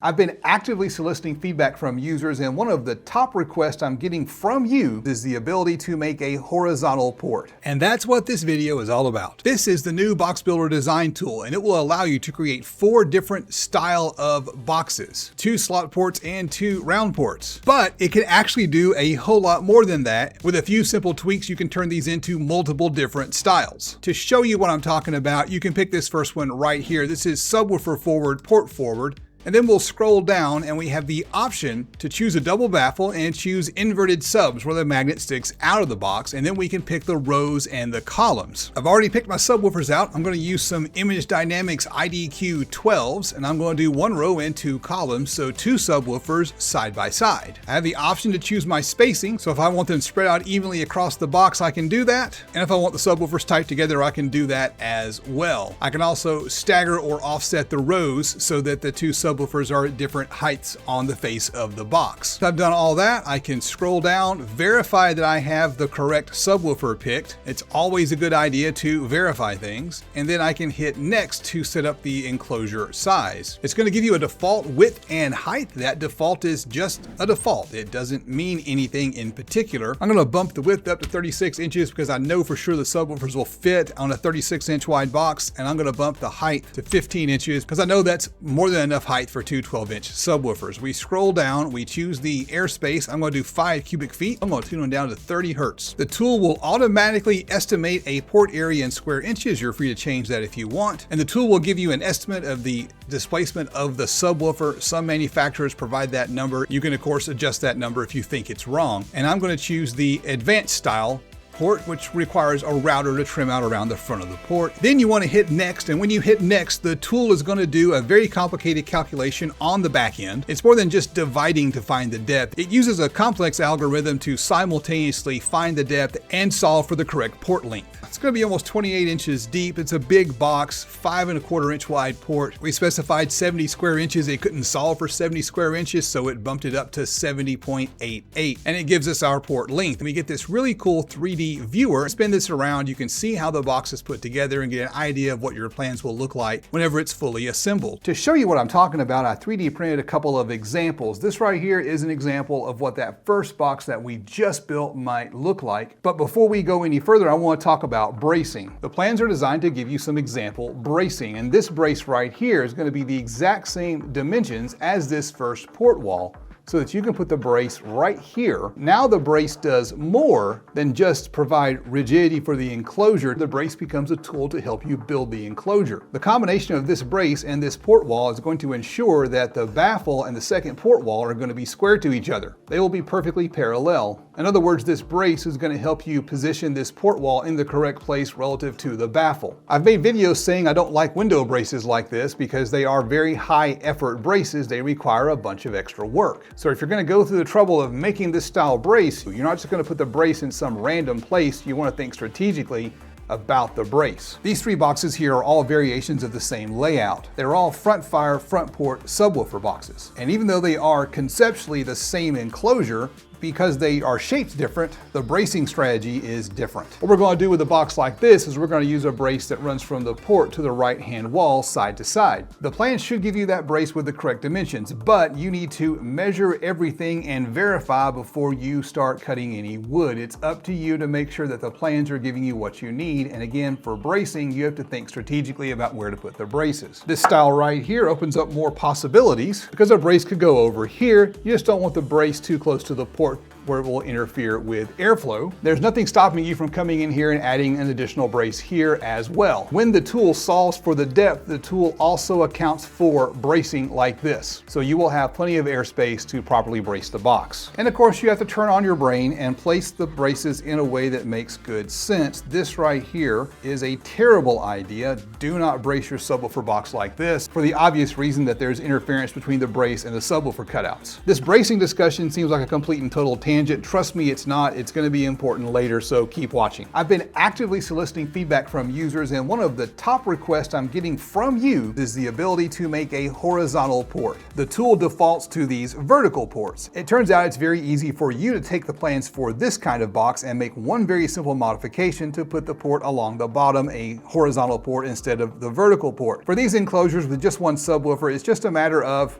I've been actively soliciting feedback from users, and one of the top requests I'm getting from you is the ability to make a horizontal port. And that's what this video is all about. This is the new Boxbuilder design tool, and it will allow you to create 4 different style of boxes, 2 slot ports and 2 round ports. But it can actually do a whole lot more than that. With a few simple tweaks, you can turn these into multiple different styles. To show you what I'm talking about, you can pick this first one right here. This is subwoofer forward, port forward. And then we'll scroll down and we have the option to choose a double baffle and choose inverted subs where the magnet sticks out of the box, and then we can pick the rows and the columns. I've already picked my subwoofers out. I'm going to use some Image Dynamics IDQ 12s, and I'm going to do 1 row and 2 columns, so 2 subwoofers side by side. I have the option to choose my spacing, so if I want them spread out evenly across the box, I can do that. And if I want the subwoofers tight together, I can do that as well. I can also stagger or offset the rows so that the 2 subwoofers are at different heights on the face of the box. If I've done all that, I can scroll down, verify that I have the correct subwoofer picked. It's always a good idea to verify things. And then I can hit next to set up the enclosure size. It's going to give you a default width and height. That default is just a default. It doesn't mean anything in particular. I'm going to bump the width up to 36 inches because I know for sure the subwoofers will fit on a 36-inch wide box. And I'm going to bump the height to 15 inches because I know that's more than enough height for 2 12-inch subwoofers. We scroll down, we choose the airspace. I'm going to do 5 cubic feet. I'm going to tune them down to 30 hertz. The tool will automatically estimate a port area in square inches. You're free to change that if you want. And the tool will give you an estimate of the displacement of the subwoofer. Some manufacturers provide that number. You can of course adjust that number if you think it's wrong. And I'm going to choose the advanced style port, which requires a router to trim out around the front of the port. Then you want to hit next, and when you hit next, the tool is going to do a very complicated calculation on the back end. It's more than just dividing to find the depth. It uses a complex algorithm to simultaneously find the depth and solve for the correct port length. It's going to be almost 28 inches deep. It's a big box, 5¼ inch wide port. We specified 70 square inches. It couldn't solve for 70 square inches, so it bumped it up to 70.88. And it gives us our port length. And we get this really cool 3D viewer. Spin this around, you can see how the box is put together and get an idea of what your plans will look like whenever it's fully assembled. To show you what I'm talking about, I 3D printed a couple of examples. This right here is an example of what that first box that we just built might look like. But before we go any further, I want to talk about bracing. The plans are designed to give you some example bracing, and this brace right here is going to be the exact same dimensions as this first port wall, so that you can put the brace right here. Now the brace does more than just provide rigidity for the enclosure. The brace becomes a tool to help you build the enclosure. The combination of this brace and this port wall is going to ensure that the baffle and the second port wall are going to be square to each other. They will be perfectly parallel. In other words, this brace is going to help you position this port wall in the correct place relative to the baffle. I've made videos saying I don't like window braces like this because they are very high effort braces. They require a bunch of extra work. So if you're going to go through the trouble of making this style brace, you're not just going to put the brace in some random place. You want to think strategically about the brace. These 3 boxes here are all variations of the same layout. They're all front fire, front port subwoofer boxes. And even though they are conceptually the same enclosure, because they are shaped different, the bracing strategy is different. What we're going to do with a box like this is we're going to use a brace that runs from the port to the right-hand wall side to side. The plan should give you that brace with the correct dimensions, but you need to measure everything and verify before you start cutting any wood. It's up to you to make sure that the plans are giving you what you need. And again, for bracing, you have to think strategically about where to put the braces. This style right here opens up more possibilities because a brace could go over here. You just don't want the brace too close to the port where it will interfere with airflow. There's nothing stopping you from coming in here and adding an additional brace here as well. When the tool solves for the depth, the tool also accounts for bracing like this. So you will have plenty of airspace to properly brace the box. And of course, you have to turn on your brain and place the braces in a way that makes good sense. This right here is a terrible idea. Do not brace your subwoofer box like this for the obvious reason that there's interference between the brace and the subwoofer cutouts. This bracing discussion seems like a complete and total tangent. Trust me, it's not. It's going to be important later, so keep watching. I've been actively soliciting feedback from users, and one of the top requests I'm getting from you is the ability to make a horizontal port. The tool defaults to these vertical ports. It turns out it's very easy for you to take the plans for this kind of box and make one very simple modification to put the port along the bottom, a horizontal port instead of the vertical port. For these enclosures with just one subwoofer, it's just a matter of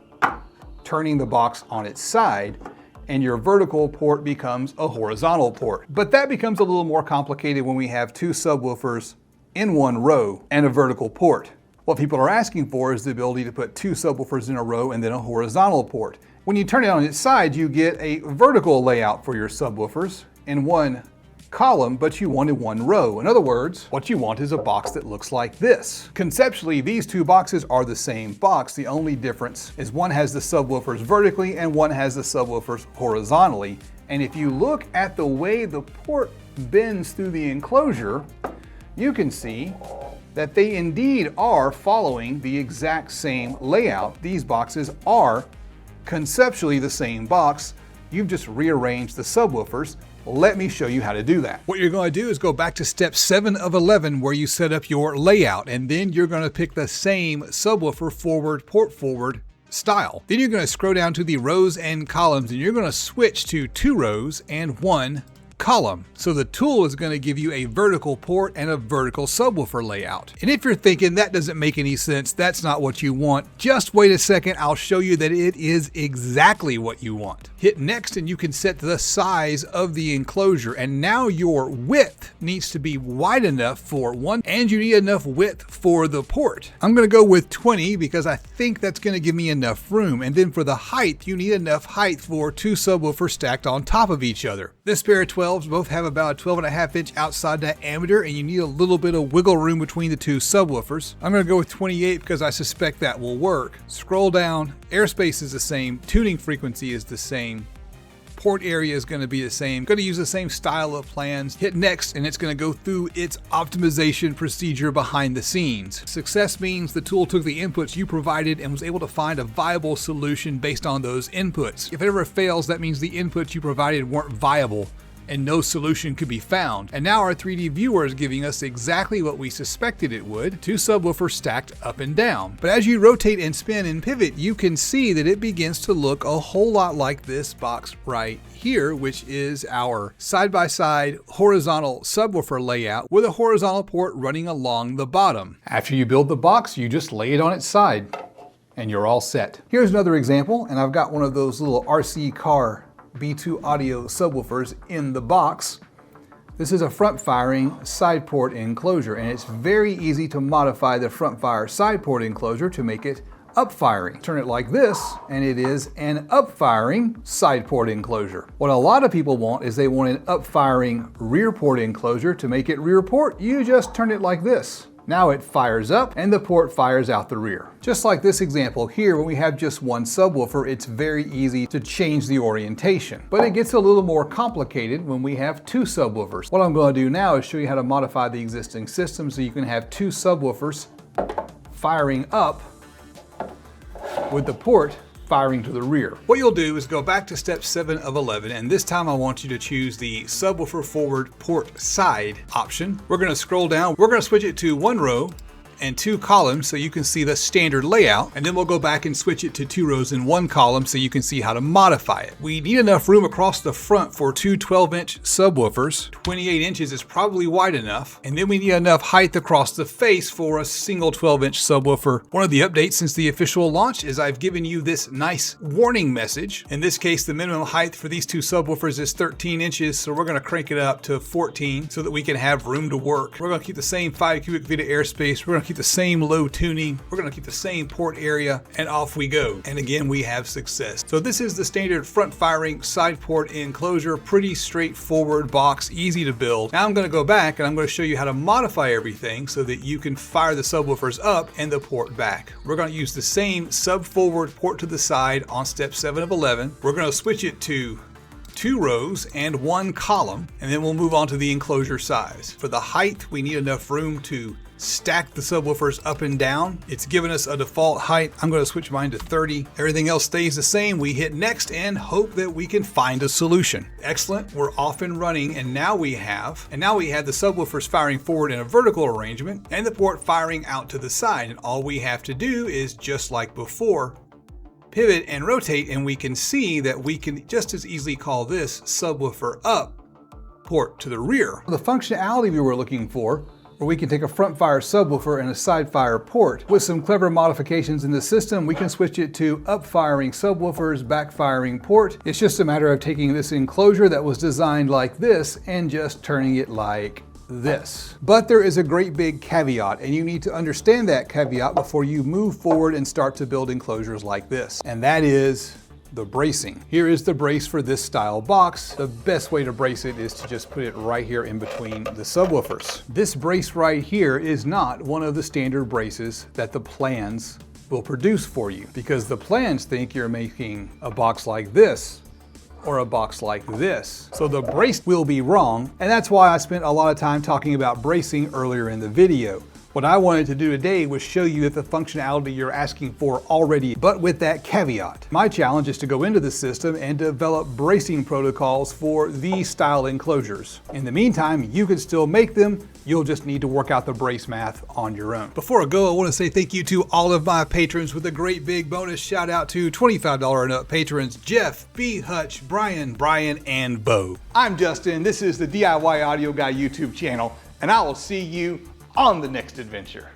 turning the box on its side, and your vertical port becomes a horizontal port. But that becomes a little more complicated when we have two subwoofers in one row and a vertical port. What people are asking for is the ability to put two subwoofers in a row and then a horizontal port. When you turn it on its side, you get a vertical layout for your subwoofers in one column, but you want in one row. In other words, what you want is a box that looks like this. Conceptually, these two boxes are the same box. The only difference is one has the subwoofers vertically and one has the subwoofers horizontally. And if you look at the way the port bends through the enclosure, you can see that they indeed are following the exact same layout. These boxes are conceptually the same box. You've just rearranged the subwoofers. Let me show you how to do that. What you're going to do is go back to step 7 of 11 where you set up your layout, and then you're going to pick the same subwoofer forward, port forward style. Then you're going to scroll down to the rows and columns, and you're going to switch to 2 rows and 1 column. So the tool is going to give you a vertical port and a vertical subwoofer layout. And if you're thinking that doesn't make any sense, that's not what you want, just wait a second, I'll show you that it is exactly what you want. Hit next and you can set the size of the enclosure, and now your width needs to be wide enough for one, and you need enough width for the port. I'm going to go with 20 because I think that's going to give me enough room, and then for the height, you need enough height for 2 subwoofers stacked on top of each other. This pair of 12s both have about a 12.5-inch outside diameter, and you need a little bit of wiggle room between the 2 subwoofers. I'm going to go with 28 because I suspect that will work. Scroll down, airspace is the same, tuning frequency is the same, port area is going to be the same. Going to use the same style of plans. Hit next and it's going to go through its optimization procedure behind the scenes. Success means the tool took the inputs you provided and was able to find a viable solution based on those inputs. If it ever fails, that means the inputs you provided weren't viable and no solution could be found. And now our 3D viewer is giving us exactly what we suspected it would, 2 subwoofers stacked up and down. But as you rotate and spin and pivot, you can see that it begins to look a whole lot like this box right here, which is our side-by-side horizontal subwoofer layout with a horizontal port running along the bottom. After you build the box, you just lay it on its side and you're all set. Here's another example, and I've got one of those little RC car DIYAudio subwoofers in the box. This is a front firing side port enclosure, and it's very easy to modify the front fire side port enclosure to make it up firing. Turn it like this and it is an up firing side port enclosure. What a lot of people want is they want an up firing rear port enclosure. To make it rear port, you just turn it like this. Now it fires up and the port fires out the rear. Just like this example here, when we have just one subwoofer, it's very easy to change the orientation. But it gets a little more complicated when we have 2 subwoofers. What I'm going to do now is show you how to modify the existing system so you can have 2 subwoofers firing up with the port firing to the rear. What you'll do is go back to step 7 of 11, and this time I want you to choose the subwoofer forward port side option. We're going to scroll down. We're going to switch it to 1 row and 2 columns so you can see the standard layout, and then we'll go back and switch it to 2 rows and 1 column so you can see how to modify it. We need enough room across the front for 2 12-inch subwoofers. 28 inches is probably wide enough, and then we need enough height across the face for a single 12-inch subwoofer. One of the updates since the official launch is I've given you this nice warning message. In this case, the minimum height for these 2 subwoofers is 13 inches, so we're going to crank it up to 14 so that we can have room to work. We're going to keep the same 5 cubic feet of airspace. We're going to keep the same low tuning. We're going to keep the same port area, and off we go. And again, we have success. So this is the standard front firing side port enclosure. Pretty straightforward box, easy to build. Now I'm going to go back and I'm going to show you how to modify everything so that you can fire the subwoofers up and the port back. We're going to use the same sub forward port to the side on step 7 of 11. We're going to switch it to 2 rows and 1 column, and then we'll move on to the enclosure size. For the height, we need enough room to stack the subwoofers up and down. It's given us a default height. I'm going to switch mine to 30. Everything else stays the same. We hit next and hope that we can find a solution. Excellent. We're off and running, and now we have the subwoofers firing forward in a vertical arrangement and the port firing out to the side. And all we have to do is, just like before, pivot and rotate, and we can see that we can just as easily call this subwoofer up, port to the rear. The functionality we were looking for where we can take a front fire subwoofer and a side fire port. With some clever modifications in the system, we can switch it to up firing subwoofers, back firing port. It's just a matter of taking this enclosure that was designed like this and just turning it like this. But there is a great big caveat, and you need to understand that caveat before you move forward and start to build enclosures like this. And that is the bracing. Here is the brace for this style box. The best way to brace it is to just put it right here in between the subwoofers. This brace right here is not one of the standard braces that the plans will produce for you, because the plans think you're making a box like this or a box like this. So the brace will be wrong, and that's why I spent a lot of time talking about bracing earlier in the video. What I wanted to do today was show you the functionality you're asking for already, but with that caveat. My challenge is to go into the system and develop bracing protocols for these style enclosures. In the meantime, you can still make them. You'll just need to work out the brace math on your own. Before I go, I want to say thank you to all of my patrons with a great big bonus shout out to $25 and up patrons: Jeff, B. Hutch, Brian, and Bo. I'm Justin. This is the DIY Audio Guy YouTube channel, and I will see you on the next adventure.